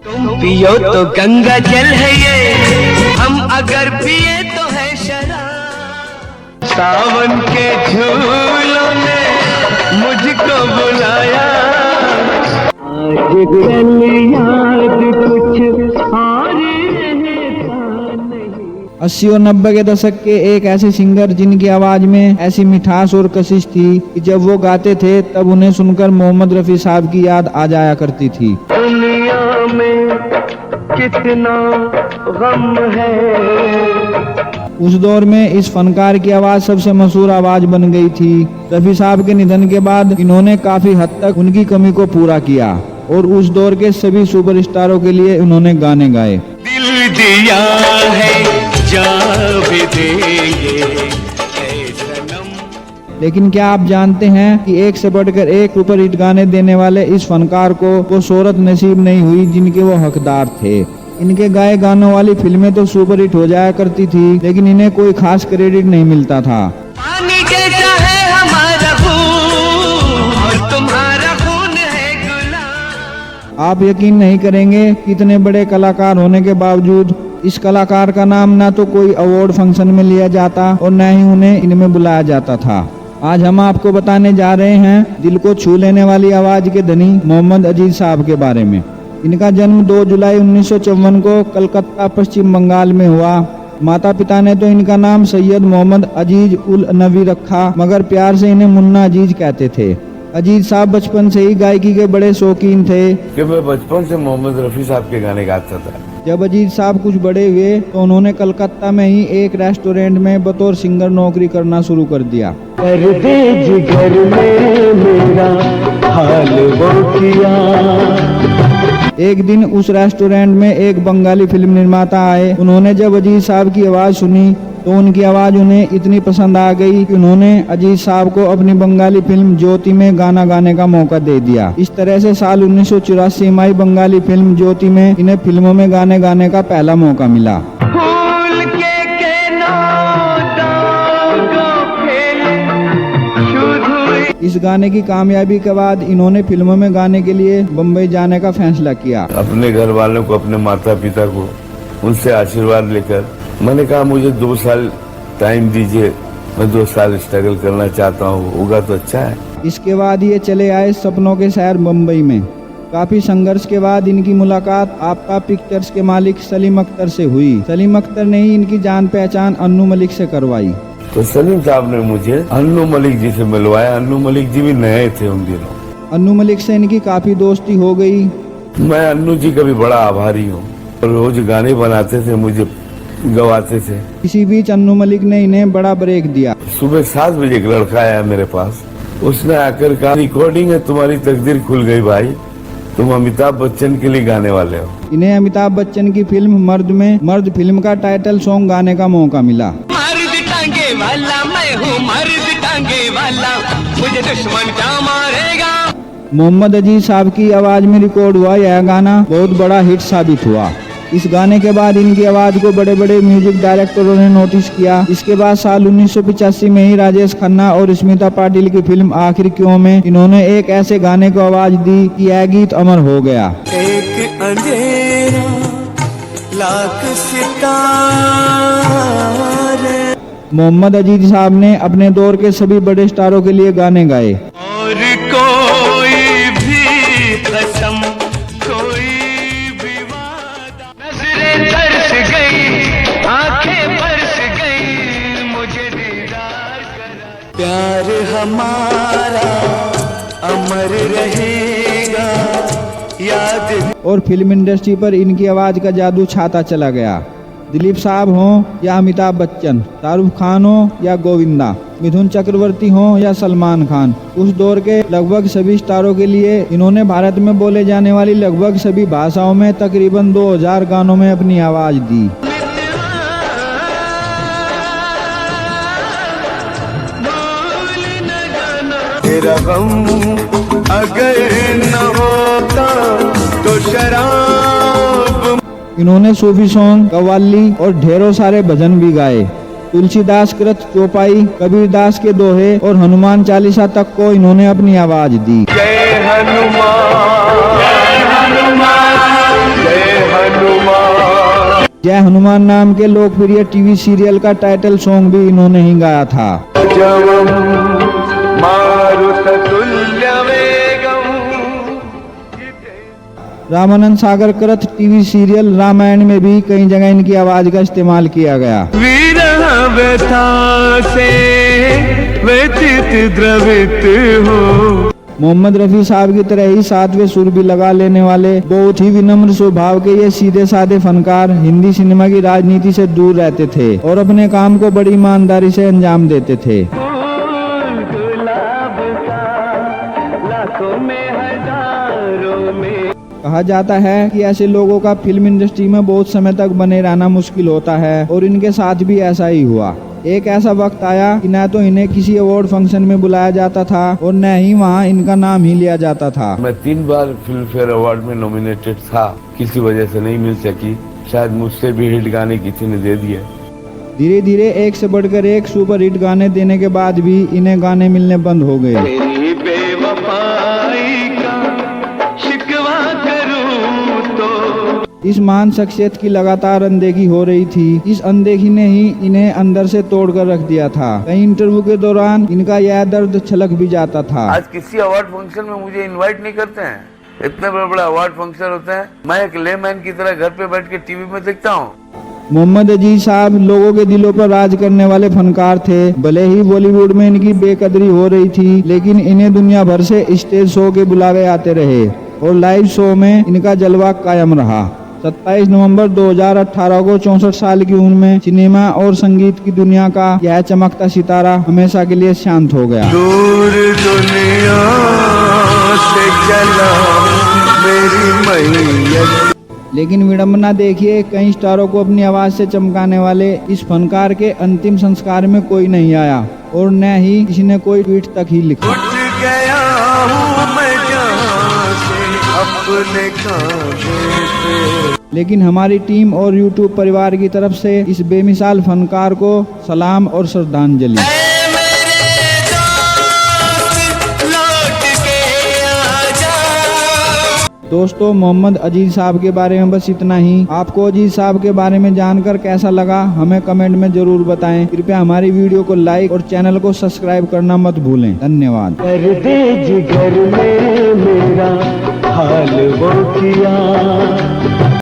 तुम पियो तो गंगा जल है ये, हम अगर पिए तो है शराब। सावन के झूलों ने मुझको बुलाया, आज कल याद कुछ और रहता नहीं। 80 और 90 के दशक के एक ऐसे सिंगर जिनकी आवाज में ऐसी मिठास और कशिश थी कि जब वो गाते थे तब उन्हें सुनकर मोहम्मद रफी साहब की याद आ जाया करती थी। दुनिया में कितना गम है। उस दौर में इस फनकार की आवाज सबसे मशहूर आवाज बन गई थी। रफी साहब के निधन के बाद इन्होंने काफी हद तक उनकी कमी को पूरा किया और उस दौर के सभी सुपरस्टारों के लिए उन्होंने गाने गाए। दिल दिया है जान भी देंगे सनम। लेकिन क्या आप जानते हैं कि एक से बढ़कर एक सुपर हिट गाने देने वाले इस फनकार को वो शोहरत नसीब नहीं हुई जिनके वो हकदार थे। इनके गाए गानों वाली फिल्में तो सुपर हिट हो जाया करती थी, लेकिन इन्हें कोई खास क्रेडिट नहीं मिलता था। पानी जैसा है हमारा खून और तुम्हारा खून है गुलाब। आप यकीन नहीं करेंगे कि इतने बड़े कलाकार होने के बावजूद इस कलाकार का नाम ना तो कोई अवार्ड फंक्शन में लिया जाता और न ही उन्हें इनमें बुलाया जाता था। आज हम आपको बताने जा रहे हैं दिल को छू लेने वाली आवाज के धनी मोहम्मद अजीज साहब के बारे में। इनका जन्म 2 जुलाई 1954 को कलकत्ता पश्चिम बंगाल में हुआ। माता पिता ने तो इनका नाम सैयद मोहम्मद अजीज उल नबी रखा, मगर प्यार से इन्हें मुन्ना अजीज कहते थे। अजीज साहब बचपन से ही गायकी के बड़े शौकीन थे कि मैं बचपन से मोहम्मद रफी साहब के गाने गाता था। जब अजीज साहब कुछ बड़े हुए तो उन्होंने कलकत्ता में ही एक रेस्टोरेंट में बतौर सिंगर नौकरी करना शुरू कर दिया। कर दे जिगर में मेरा हाल वो किया। एक दिन उस रेस्टोरेंट में एक बंगाली फिल्म निर्माता आए। उन्होंने जब अजीज साहब की आवाज सुनी तो उनकी आवाज उन्हें इतनी पसंद आ गई कि उन्होंने अजीज साहब को अपनी बंगाली फिल्म ज्योति में गाना गाने का मौका दे दिया। इस तरह से साल 1984 में आई बंगाली फिल्म ज्योति में इन्हें फिल्मों में गाने गाने का पहला मौका मिला। फूल के इस गाने की कामयाबी के बाद इन्होंने फिल्मों में गाने के लिए बम्बई जाने का फैसला किया। अपने घर वालों को, अपने माता पिता को, उनसे आशीर्वाद लेकर मैंने कहा मुझे 2 साल टाइम दीजिए, मैं 2 साल स्ट्रगल करना चाहता हूँ, होगा तो अच्छा है। इसके बाद ये चले आए सपनों के शहर मुंबई में। काफी संघर्ष के बाद इनकी मुलाकात आपका पिक्चर्स के मालिक सलीम अख्तर से हुई। सलीम अख्तर ने ही इनकी जान पहचान अन्नू मलिक से करवाई। तो सलीम साहब ने मुझे अन्नू मलिक जी से मिलवाया। अन्नू मलिक जी भी नए थे उन दिनों। अन्नू मलिक से इनकी काफी दोस्ती हो गई। मैं अन्नू जी का भी बड़ा आभारी हूँ। रोज गाने बनाते थे, मुझे गवाते थे। इसी बीच अन्नू मलिक ने इन्हें बड़ा ब्रेक दिया। सुबह 7 बजे एक लड़का आया मेरे पास। उसने आकर कहा रिकॉर्डिंग है, तुम्हारी तकदीर खुल गई भाई, तुम अमिताभ बच्चन के लिए गाने वाले हो। इन्हें अमिताभ बच्चन की फिल्म मर्द में मर्द फिल्म का टाइटल सॉन्ग गाने का मौका मिला। मर्द टांगे वाला मैं हूँ, मर्द टांगे वाला, मुझे दुश्मन क्या मारेगा। मोहम्मद अजीज साहब की आवाज में रिकॉर्ड हुआ यह गाना बहुत बड़ा हिट साबित हुआ। इस गाने के बाद इनकी आवाज को बड़े बड़े म्यूजिक डायरेक्टरों ने नोटिस किया। इसके बाद साल 1985 में ही राजेश खन्ना और स्मिता पाटिल की फिल्म आखिर क्यों में इन्होंने एक ऐसे गाने को आवाज दी कि यह गीत अमर हो गया। एक अंधेरा लाख सितारे। मोहम्मद अजीज साहब ने अपने दौर के सभी बड़े स्टारों के लिए गाने गाए। और कोई भी कसम, कोई भी वादा, नजरें तरस गई, आंखें बरस गई, मुझे दीदार करा। प्यार हमारा अमर रहेगा, याद। और फिल्म इंडस्ट्री पर इनकी आवाज का जादू छाता चला गया। दिलीप साहब हों या अमिताभ बच्चन, शाहरुख खान हो या गोविंदा, मिथुन चक्रवर्ती हों या सलमान खान, उस दौर के लगभग सभी स्टारों के लिए इन्होंने भारत में बोले जाने वाली लगभग सभी भाषाओं में तकरीबन 2000 गानों में अपनी आवाज दी। तेरा गम अगर न होता तो शराब। इन्होंने सूफी सॉन्ग, कव्वाली और ढेरों सारे भजन भी गाए। तुलसीदास कृत चौपाई, कबीरदास के दोहे और हनुमान चालीसा तक को इन्होंने अपनी आवाज दी। जय हनुमान, जय हनुमान, जय जय हनुमान नाम के लोकप्रिय टीवी सीरियल का टाइटल सॉन्ग भी इन्होंने ही गाया था। रामानंद सागर कृत टीवी सीरियल रामायण में भी कई जगह इनकी आवाज का इस्तेमाल किया गया। विरह व्यथा से व्यथित द्रवित हो। मोहम्मद रफी साहब की तरह ही सातवें सुर भी लगा लेने वाले बहुत ही विनम्र स्वभाव के ये सीधे साधे फनकार हिंदी सिनेमा की राजनीति से दूर रहते थे और अपने काम को बड़ी ईमानदारी से अंजाम देते थे। कहा जाता है कि ऐसे लोगों का फिल्म इंडस्ट्री में बहुत समय तक बने रहना मुश्किल होता है और इनके साथ भी ऐसा ही हुआ। एक ऐसा वक्त आया कि न तो इन्हें किसी अवार्ड फंक्शन में बुलाया जाता था और न ही वहाँ इनका नाम ही लिया जाता था। मैं 3 बार फिल्म फेयर अवार्ड में नॉमिनेटेड था, किसी वजह से नहीं मिल सकी। शायद मुझसे भी हिट गाने किसी ने दे दिए। धीरे धीरे एक से बढ़कर एक सुपर हिट गाने देने के बाद भी इन्हें गाने मिलने बंद हो गए। इस महान शख्सियत की लगातार अनदेखी हो रही थी। इस अनदेखी ने ही इन्हें अंदर से तोड़कर रख दिया था। कई इंटरव्यू के दौरान इनका यह दर्द छलक भी जाता था। आज किसी अवार्ड फंक्शन में मुझे इनवाइट नहीं करते हैं। इतने बड़े बड़े अवार्ड फंक्शन होते हैं, मैं एक लेमैन की तरह घर पे बैठ के टीवी में देखता हूँ। मोहम्मद अजीज साहब लोगों के दिलों पर राज करने वाले फनकार थे। भले ही बॉलीवुड में इनकी बेकदरी हो रही थी, लेकिन इन्हें दुनिया भर से स्टेज शो के बुलावे आते रहे और लाइव शो में इनका जलवा कायम रहा। 27 नवंबर 2018 को 64 साल की उम्र में सिनेमा और संगीत की दुनिया का यह चमकता सितारा हमेशा के लिए शांत हो गया। दूर दुनिया से चला मेरी मैया। लेकिन विडंबना देखिए, कई स्टारों को अपनी आवाज से चमकाने वाले इस फनकार के अंतिम संस्कार में कोई नहीं आया और न ही किसी ने कोई ट्वीट तक ही लिखा। उठ गया हूँ मैं जहाँ से अपने कांधे पे। लेकिन हमारी टीम और यूट्यूब परिवार की तरफ से इस बेमिसाल फनकार को सलाम और श्रद्धांजलि। दोस्तों, मोहम्मद अजीज साहब के बारे में बस इतना ही। आपको अजीज साहब के बारे में जानकर कैसा लगा हमें कमेंट में जरूर बताएं। कृपया हमारी वीडियो को लाइक और चैनल को सब्सक्राइब करना मत भूलें। धन्यवाद। कर दे जिगर में मेरा हाल वो किया।